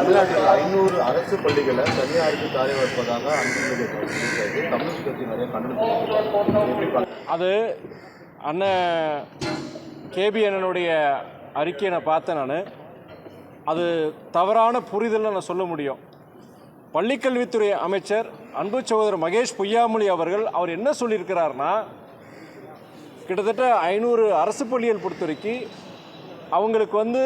தமிழ்நாட்டில் 500 அரசு பள்ளிகளை தனியாருக்கு தாரை வைப்பதாக அன்புமணி கம்யூனிஸ்ட் கட்சி நிறைய கண்டனம். அது அண்ணன் கேபி அண்ணனுடைய அறிக்கையை நான் பார்த்தேன். நான் அது தவறான புரிதல்னு நான் சொல்ல முடியும். பள்ளிக்கல்வித்துறை அமைச்சர் அன்பு சகோதரர் மகேஷ் பொய்யாமொழி அவர் என்ன சொல்லியிருக்கிறார்னா, கிட்டத்தட்ட 500 அரசு பள்ளிகள் பொறுத்த வரைக்கும் அவங்களுக்கு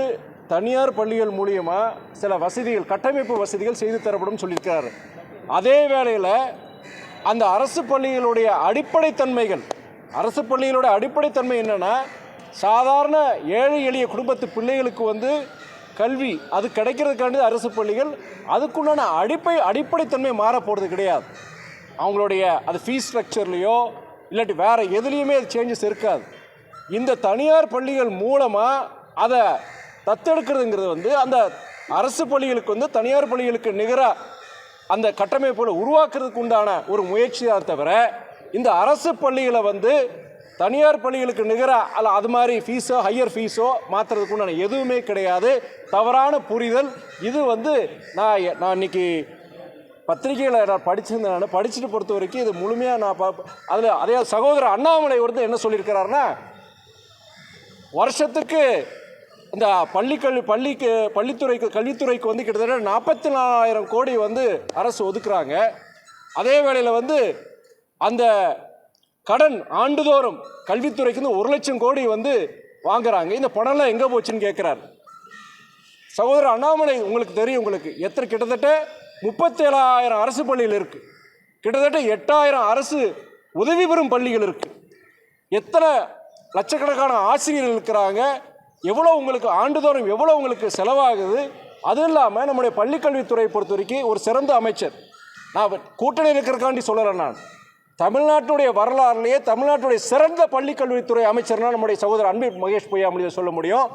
தனியார் பள்ளிகள் மூலியமாக சில வசதிகள், கட்டமைப்பு வசதிகள் செய்து தரப்படும் சொல்லியிருக்கிறார். அதே வேளையில் அந்த அரசு பள்ளிகளுடைய அடிப்படைத்தன்மைகள், அரசு பள்ளிகளோட அடிப்படைத்தன்மை என்னென்னா, சாதாரண ஏழை எளிய குடும்பத்து பிள்ளைகளுக்கு கல்வி அது கிடைக்கிறதுக்காண்டி அரசு பள்ளிகள், அதுக்குண்டான அடிப்படைத்தன்மை மாற போகிறது கிடையாது. அவங்களுடைய அது ஃபீஸ் ஸ்ட்ரக்சர்லேயோ இல்லாட்டி வேறு எதுலேயுமே அது சேஞ்சஸ் இருக்காது. இந்த தனியார் பள்ளிகள் மூலமாக அதை தத்தெடுக்கிறதுங்கிறது அந்த அரசு பள்ளிகளுக்கு தனியார் பள்ளிகளுக்கு நிகராக அந்த கட்டமைப்புகளை உருவாக்குறதுக்கு உண்டான ஒரு முயற்சியாக தவிர, இந்த அரசு பள்ளிகளை தனியார் பள்ளிகளுக்கு நிகராக அல்ல அது மாதிரி ஃபீஸோ ஹையர் ஃபீஸோ மாற்றுறதுக்கு உண்டான எதுவுமே கிடையாது. தவறான புரிதல் இது. நான் இன்னைக்கு பத்திரிகையில் நான் படிச்சிருந்தேன். நான் படிச்சுட்டு பொறுத்த வரைக்கும் இது முழுமையாக நான் அதில் அதே சகோதரர் அண்ணாமலை என்ன சொல்லியிருக்கிறாருன்னா, வருஷத்துக்கு இந்த கல்வித்துறைக்கு கிட்டத்தட்ட 44,000 கோடி அரசு ஒதுக்குறாங்க. அதே வேளையில் அந்த கடன் ஆண்டுதோறும் கல்வித்துறைக்கு 1 லட்சம் கோடி வாங்குறாங்க. இந்த பணம்லாம் எங்கே போச்சுன்னு கேட்குறாரு சகோதரர் அண்ணாமலை. உங்களுக்கு தெரியும், கிட்டத்தட்ட 37,000 அரசு பள்ளிகள் இருக்குது, கிட்டத்தட்ட 8,000 அரசு உதவி பெறும் பள்ளிகள் இருக்குது, எத்தனை லட்சக்கணக்கான ஆசிரியர்கள் இருக்கிறாங்க, எவ்வளோ ஆண்டுதோறும் எவ்வளோ செலவாகுது. அதுவும் இல்லாமல் நம்முடைய பள்ளிக்கல்வித்துறையை பொறுத்த வரைக்கும் ஒரு சிறந்த அமைச்சர். நான் கூட்டணி இருக்கிறக்காண்டி சொல்லலை, நான் தமிழ்நாட்டுடைய வரலாறுலேயே தமிழ்நாட்டுடைய சிறந்த பள்ளிக்கல்வித்துறை அமைச்சர்னால் நம்முடைய சகோதரர் அன்பு மகேஷ் பொய்யாமொழியை சொல்ல முடியும்.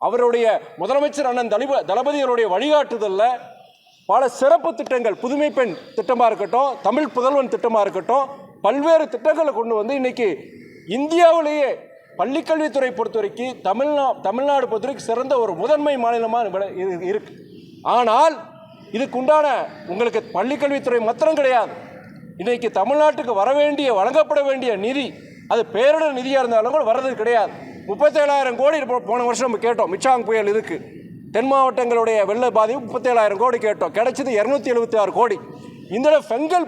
அவருடைய முதலமைச்சர் அண்ணன் தளபதிகளுடைய வழிகாட்டுதலில் பல சிறப்பு திட்டங்கள், புதுமை பெண் திட்டமாக இருக்கட்டும், தமிழ் புதல்வன் திட்டமாக இருக்கட்டும், பல்வேறு திட்டங்களை கொண்டு இன்னைக்கு இந்தியாவிலேயே பள்ளிக்கல்வித்துறை பொறுத்த வரைக்கும் தமிழ்நாடு பொறுத்த வரைக்கும் சிறந்த ஒரு முதன்மை மாநிலமாக இருக்கு. ஆனால் இதுக்குண்டான உங்களுக்கு பள்ளிக்கல்வித்துறை மாத்திரம் கிடையாது. இன்னைக்கு தமிழ்நாட்டுக்கு வழங்கப்பட வேண்டிய நிதி, அது பேரிடர் நிதியாக இருந்தாலும் கூட வர்றது கிடையாது. 37,000 கோடி போன வருஷம் நம்ம கேட்டோம். மிச்சாங் புயல் இதுக்கு தென் மாவட்டங்களுடைய வெள்ள பாதிப்பு 37,000 கோடி கேட்டோம், கிடைச்சது 276 கோடி. இந்த ஃபெங்கல்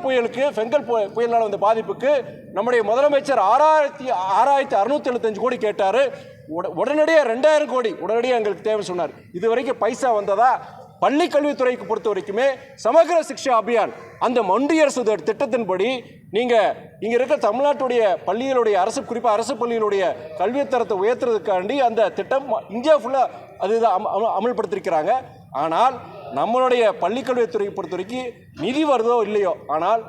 புயலால் வந்த பாதிப்புக்கு நம்முடைய முதலமைச்சர் 6,675 கோடி கேட்டார். உடனடியாக 2,000 கோடி உடனடியாக எங்களுக்கு தேவை சொன்னார். இது வரைக்கும் பைசா வந்ததா? பள்ளி கல்வித்துறைக்கு பொறுத்த வரைக்குமே சமகிர சிக்ஷா அபியான் அந்த ஒன்றிய அரசு திட்டத்தின்படி நீங்கள் இங்கே இருக்க தமிழ்நாட்டுடைய பள்ளிகளுடைய குறிப்பாக அரசு பள்ளிகளுடைய கல்வித்தரத்தை உயர்த்துறதுக்காண்டி அந்த திட்டம் இந்தியா ஃபுல்லாக அதுதான் அமல்படுத்தியிருக்கிறாங்க. ஆனால் நம்மளுடைய பள்ளிக்கல்வித்துறை பொறுத்த வரைக்கும் நிதி வருதோ இல்லையோ, ஆனால்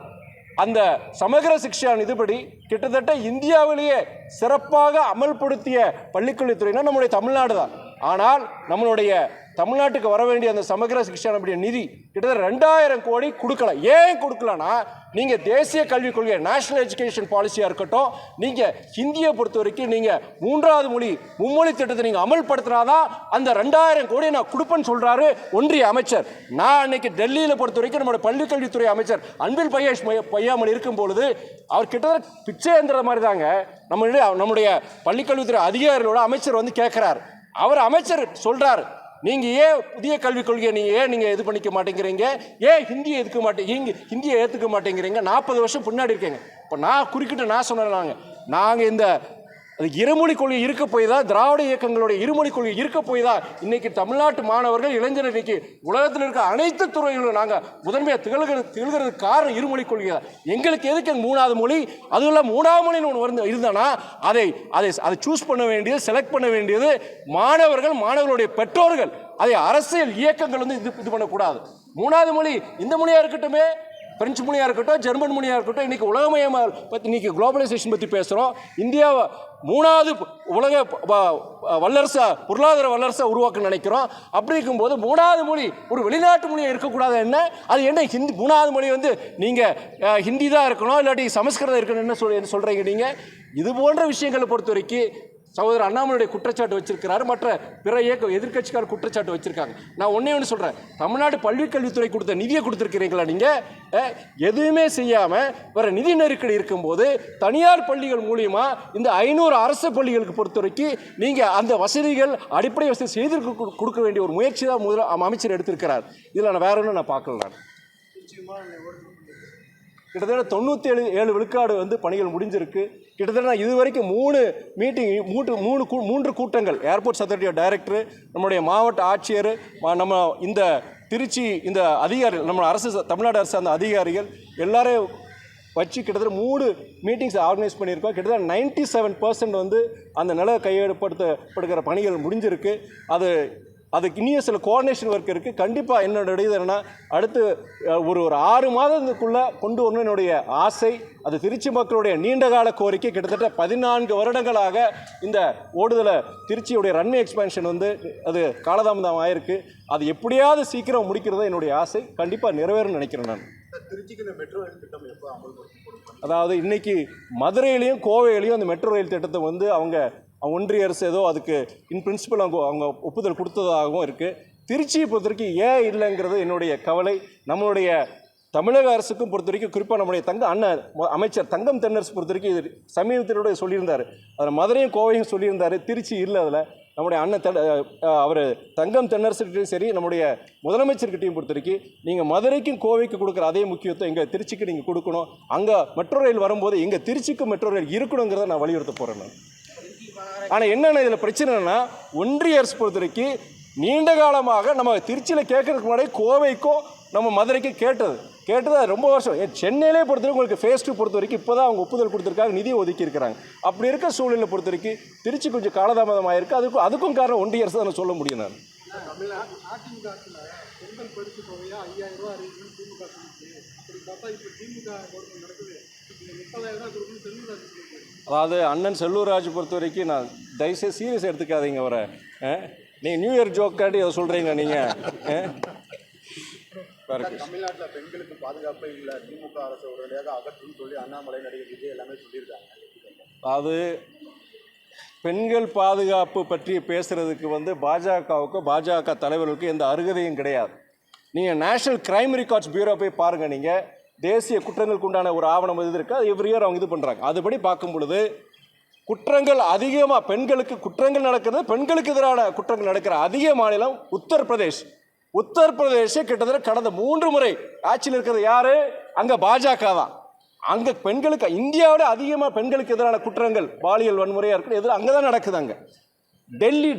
அந்த சமகிர சிக்ஷா இதுபடி கிட்டத்தட்ட இந்தியாவிலேயே சிறப்பாக அமல்படுத்திய பள்ளிக்கல்வித்துறைனா நம்முடைய தமிழ்நாடு தான். ஆனால் நம்மளுடைய தமிழ்நாட்டுக்கு வர வேண்டிய அந்த சமகிர சிக்ஷா நிதி கிட்டத்தட்ட 2,000 கோடி கொடுக்கல. ஏன் கொடுக்கலன்னா, நீங்கள் தேசிய கல்விக் கொள்கை நேஷனல் எஜுகேஷன் பாலிசியாக இருக்கட்டும், நீங்கள் ஹிந்தியை பொறுத்த வரைக்கும் நீங்கள் 3வது மொழி மும்மொழி திட்டத்தை நீங்கள் அமல்படுத்தினாதான் அந்த 2,000 கோடியை நான் கொடுப்பேன்னு சொல்கிறாரு ஒன்றிய அமைச்சர். நான் அன்னைக்கு டெல்லியில் பொறுத்த வரைக்கும் நம்மளுடைய பள்ளிக்கல்வித்துறை அமைச்சர் அன்பில் மகேஷ் பொய்யாமொழி இருக்கும் பொழுது அவர் கிட்டத்தட்ட பிச்சை என்ற மாதிரி தாங்க நம்முடைய பள்ளிக்கல்வித்துறை அதிகாரிகளோட அமைச்சர் கேட்குறாரு. அமைச்சர் சொல்கிறார், நீங்கள் ஏன் புதிய கல்விக் கொள்கையை நீங்கள் இது பண்ணிக்க மாட்டேங்கிறீங்க, ஏன் ஹிந்தியை ஹிந்தியை ஏற்றுக்க மாட்டேங்கிறீங்க, 40 வருஷம் பின்னாடி இருக்கீங்க. இப்போ நான் சொன்னேன், நாங்கள் இந்த இருமொழி கொள்கை இருக்க போய் தான், திராவிட இயக்கங்களுடைய இருமொழி கொள்கை இருக்க போய் தான் இன்னைக்கு தமிழ்நாட்டு மாணவர்கள் இளைஞர் இன்னைக்கு உலகத்தில் இருக்க அனைத்து துறைகளும் நாங்கள் முதன்மையாக திகழ்கிறதுக்கு காரணம் இருமொழி கொள்கை தான். எங்களுக்கு எதுக்கு 3வது மொழி, அதுவும் இல்லை 3வது மொழின்னு ஒன்று இருந்தானா அதை சூஸ் பண்ண வேண்டியது, செலக்ட் பண்ண வேண்டியது மாணவர்களுடைய பெற்றோர்கள். அதை அரசியல் இயக்கங்கள் இது பண்ணக்கூடாது. 3வது மொழி இந்த மொழியாக இருக்கட்டுமே, பிரெஞ்சு மொழியாக இருக்கட்டும், ஜெர்மன் மொழியாக இருக்கட்டும், இன்றைக்கி உலகமயம் பற்றி இன்றைக்கி குளோபலைசேஷன் பற்றி பேசுகிறோம். இந்தியாவை 3வது உலக பொருளாதார வல்லரசை உருவாக்க நினைக்கிறோம். அப்படி இருக்கும்போது 3வது மொழி ஒரு வெளிநாட்டு மொழியாக இருக்கக்கூடாது. அது என்ன 3வது மொழி நீங்கள் ஹிந்தி தான் இருக்கணும், இல்லாட்டி சமஸ்கிருதம் இருக்கணும் என்ன சொல்கிறீங்க நீங்கள்? இது போன்ற விஷயங்களை பொறுத்த வரைக்கும் சகோதரர் அண்ணாமலையுடைய குற்றச்சாட்டு வச்சிருக்கிறாரு, மற்ற பிற இயக்க எதிர்க்கட்சிக்கார குற்றச்சாட்டு வச்சிருக்காங்க. நான் ஒன்று சொல்கிறேன், தமிழ்நாடு பள்ளிக்கல்வித்துறை கொடுத்த நிதியை கொடுத்துருக்கிறீங்களா நீங்கள்? எதுவுமே செய்யாமல் வர நிதி நெருக்கடி இருக்கும்போது தனியார் பள்ளிகள் மூலியமா இந்த 500 அரசு பள்ளிகளுக்கு பொறுத்த வரைக்கும் நீங்கள் அந்த வசதிகள் அடிப்படை வசதி செய்து கொடுக்க வேண்டிய ஒரு முயற்சி தான் அமைச்சர் எடுத்திருக்கிறார். இதில் நான் வேற ஒன்றும் நான் பார்க்கல. நான் கிட்டத்தட்ட 97 விழுக்காடு வந்து பணிகள் முடிஞ்சிருக்கு. கிட்டத்தட்ட இது வரைக்கும் 3 மீட்டிங் 3 கூட்டங்கள் ஏர்போர்ட்ஸ் அத்தாரிட்டி டைரக்டர், நம்முடைய மாவட்ட ஆட்சியர், நம்ம இந்த திருச்சி இந்த அதிகாரிகள், நம்ம தமிழ்நாடு அரசு அந்த அதிகாரிகள் எல்லாரையும் வச்சு கிட்டத்தட்ட 3 மீட்டிங்ஸ் ஆர்கனைஸ் பண்ணியிருக்கோம். கிட்டத்தட்ட 97% வந்து அந்த நில கையெழுப்படுத்தப்படுகிற பணிகள் முடிஞ்சிருக்கு. அதுக்கு இனிய சில கோஆர்டினேஷன் ஒர்க் இருக்குது. கண்டிப்பாக என்னோட இது என்னென்னா அடுத்து ஒரு 6 மாதத்துக்குள்ளே கொண்டு வரணும் என்னுடைய ஆசை. அது திருச்சி மக்களுடைய நீண்டகால கோரிக்கை. கிட்டத்தட்ட 14 வருடங்களாக இந்த ஓடுதலை திருச்சியுடைய ரன்வே எக்ஸ்பேன்ஷன் வந்து அது காலதாமதம் ஆயிருக்கு. அது எப்படியாவது சீக்கிரம் முடிக்கிறது என்னுடைய ஆசை. கண்டிப்பாக நிறைவேறும்னு நினைக்கிறேன். நான் திருச்சிக்கு இந்த மெட்ரோ ரயில் திட்டம் எப்போ அமல்படுத்தப்படும்? அதாவது இன்னைக்கு மதுரையிலையும் கோவையிலையும் அந்த மெட்ரோ ரயில் திட்டத்தை வந்து அவங்க ஒன்றிய அரசு ஏதோ அதுக்கு இன் பிரின்சிபல் அவங்க ஒப்புதல் கொடுத்ததாகவும் இருக்குது. திருச்சியை பொறுத்த வரைக்கும் ஏன் இல்லைங்கிறது என்னுடைய கவலை. நம்மளுடைய தமிழக அரசுக்கும் பொறுத்த வரைக்கும் குறிப்பாக நம்முடைய அமைச்சர் தங்கம் தென்னரசு பொறுத்த வரைக்கும் இது சமீபத்தினுடைய சொல்லியிருந்தார். அதில் மதுரையும் கோவையும் சொல்லியிருந்தார், திருச்சி இல்லை. அதில் நம்முடைய அவர் தங்கம் தென்னரசுக்கிட்டையும் சரி, நம்முடைய முதலமைச்சர்கிட்டையும் பொறுத்த வரைக்கும் நீங்கள் மதுரைக்கும் கோவைக்கும் கொடுக்குற அதே முக்கியத்துவம் எங்கள் திருச்சிக்கு நீங்கள் கொடுக்கணும். அங்கே மெட்ரோ ரயில் வரும்போது எங்கள் திருச்சிக்கும் மெட்ரோ ரயில் இருக்கணுங்கிறத நான் வலியுறுத்த போகிறேன். நான் ஆனால் என்னென்ன இதில் பிரச்சனைனா, ஒன்றிய அரசு பொறுத்த வரைக்கும் நீண்ட காலமாக நம்ம திருச்சியில் கேட்கறதுக்கு முன்னாடி கோவைக்கும் நம்ம மதுரைக்கும் கேட்டது ரொம்ப வருஷம். சென்னையிலே பொறுத்த வரைக்கும் உங்களுக்கு ஃபேஸ் 2 பொறுத்த வரைக்கும் இப்போ தான் அவங்க ஒப்புதல் கொடுத்துருக்காங்க, நிதி ஒதுக்கி இருக்கிறாங்க. அப்படி இருக்க சூழ்நிலை பொறுத்த வரைக்கும் திருச்சி கொஞ்சம் காலதாமதம் ஆயிருக்கு. அதுக்கும் காரணம் ஒன்றிய அரசு தான் சொல்ல முடியும். நான் அதாவது அண்ணன் செல்லூர்ராஜ் பொறுத்த வரைக்கும் நான் தயவுசெய்து சீரியஸ் எடுத்துக்காதீங்க. அவரை நீங்கள் நியூ இயர் ஜோக்காட்டி அதை சொல்கிறீங்க நீங்கள். தமிழ்நாட்டில் பெண்களுக்கு பாதுகாப்பே இல்லை, திமுக அரசு உடனடியாக அகற்றும் சொல்லி அண்ணாமலை, நடிகர் விஜய் எல்லாமே சொல்லியிருக்காங்க. அது பெண்கள் பாதுகாப்பு பற்றி பேசுகிறதுக்கு வந்து பாஜக தலைவர்களுக்கு எந்த அருகதையும் கிடையாது. நீங்கள் நேஷனல் கிரைம் ரெக்கார்ட்ஸ் பியூரோ போய் பாருங்கள். நீங்கள் தேசிய குற்றங்களுக்கு உண்டான ஒரு ஆவணம் இது இருக்குது, அது எவ்ரி இயர் அவங்க இது பண்ணுறாங்க. அதுபடி பார்க்கும் பொழுது குற்றங்கள் அதிகமாக பெண்களுக்கு குற்றங்கள் நடக்கிறது, பெண்களுக்கு எதிரான குற்றங்கள் நடக்கிற அதிக மாநிலம் உத்தரப்பிரதேச கிட்டத்தட்ட கடந்த 3 முறை ஆட்சியில் இருக்கிறது யாரு? அங்கே பாஜக தான். அங்கே பெண்களுக்கு இந்தியாவோட அதிகமாக பெண்களுக்கு எதிரான குற்றங்கள் பாலியல் வன்முறையாக இருக்குது, அங்கே தான் நடக்குது. அங்கே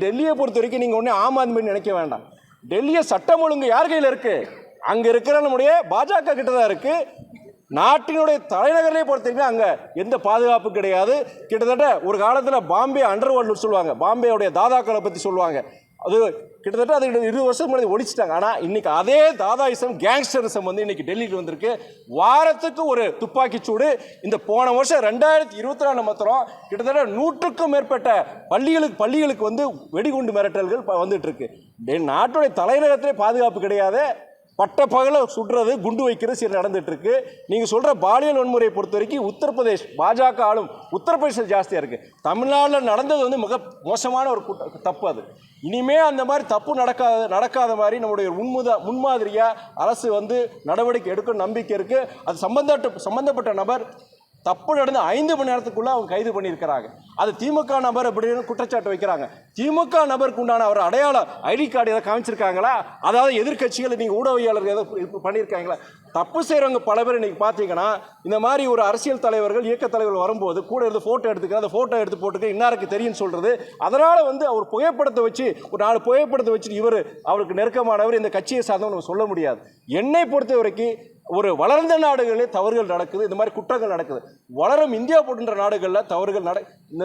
டெல்லியை பொறுத்த வரைக்கும் நீங்கள் ஒன்றே ஆம் ஆத்மின்னு நினைக்க வேண்டாம். டெல்லியை சட்டம் ஒழுங்கு யார் கையில் இருக்குது? அங்கே இருக்கிற நம்முடைய பாஜக கிட்ட தான் இருக்குது. நாட்டினுடைய தலைநகரிலே பொறுத்தவரைக்கும் அங்கே எந்த பாதுகாப்பு கிடையாது. கிட்டத்தட்ட ஒரு காலத்தில் பாம்பே அண்டர்வேர்ல்டு சொல்லுவாங்க, பாம்பேவுடைய தாதாக்களை பற்றி சொல்லுவாங்க. அது கிட்டத்தட்ட அது 20 வருஷம் முன்னாடி ஒழிச்சிட்டாங்க. ஆனால் இன்னைக்கு அதே தாதாயிசம் கேங்ஸ்டரிசம் வந்து இன்னைக்கு டெல்லிக்கு வந்திருக்கு. வாரத்துக்கு ஒரு துப்பாக்கிச்சூடு. இந்த போன வருஷம் 2024 மாத்திரம் கிட்டத்தட்ட 100க்கும் மேற்பட்ட பள்ளிகளுக்கு வந்து வெடிகுண்டு மிரட்டல்கள் வந்துட்டு இருக்கு. நாட்டுடைய தலைநகரத்திலே பாதுகாப்பு கிடையாது. பட்ட பகல சுடுறது, குண்டு வைக்கிறது சரி நடந்துட்டு இருக்கு. நீங்க சொல்ற பாலியல் வன்முறையை பொறுத்த வரைக்கும் உத்தரப்பிரதேஷ் பாஜக ஆளும் உத்தரப்பிரதேசம் ஜாஸ்தியா இருக்கு. தமிழ்நாட்டில் நடந்தது வந்து மிக மோசமான ஒரு தப்பு. அது இனிமே அந்த மாதிரி தப்பு நடக்காத மாதிரி நம்முடைய முன்மாதிரியா அரசு வந்து நடவடிக்கை எடுக்க நம்பிக்கை இருக்கு. அது சம்பந்தப்பட்ட நபர் தப்பு நடந்து 5 மணி நேரத்துக்குள்ள அவங்க கைது பண்ணியிருக்கிறாங்க. அது திமுக நபர் அப்படின்னு குற்றச்சாட்டு வைக்கிறாங்க. திமுக நபருக்கு உண்டான அவர் அடையாளம் ஐடி கார்டு எதாவது காமிச்சிருக்காங்களா? அதாவது எதிர்கட்சிகளை நீங்கள் ஊடகவியாளர்கள் எதாவது பண்ணியிருக்காங்களா? தப்பு செய்கிறவங்க பல பேர் இன்னைக்கு பார்த்தீங்கன்னா இந்த மாதிரி ஒரு அரசியல் தலைவர்கள் இயக்க தலைவர்கள் வரும்போது கூட இருந்து ஃபோட்டோ எடுத்துக்கிற அந்த ஃபோட்டோ எடுத்து போட்டுக்க இன்னாருக்கு தெரியும் சொல்கிறது. அதனால் வந்து அவர் புகைப்படத்தை வச்சு ஒரு 4 புகைப்படத்தை வச்சுட்டு அவருக்கு நெருக்கமானவர் இந்த கட்சியை சார்ந்தவங்க நம்ம சொல்ல முடியாது. என்னை பொறுத்த வரைக்கும் ஒரு வளர்ந்த நாடுகளிலே தவறுகள் நடக்குது, இந்த மாதிரி குற்றங்கள் நடக்குது. வளரும் இந்தியா போன்ற நாடுகளில் தவறுகள்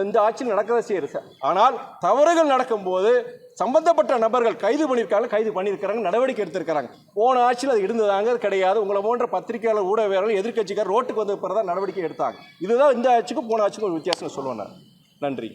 இந்த ஆட்சியில் நடக்கதான் செய்யுது. ஆனால் தவறுகள் நடக்கும்போது சம்பந்தப்பட்ட நபர்கள் கைது பண்ணியிருக்காங்க, நடவடிக்கை எடுத்திருக்கிறாங்க. போன ஆட்சியில் அது இருந்ததாங்க கிடையாது. உங்களை போன்ற பத்திரிகையாளர், ஊடகவியலாளர், எதிர்கட்சிக்கார் ரோட்டுக்கு வந்து பிறகு நடவடிக்கை எடுத்தாங்க. இதுதான் இந்த ஆட்சிக்கும் போன ஆட்சிக்கும் ஒரு வித்தியாசம் சொல்லுவேன் நான். நன்றி.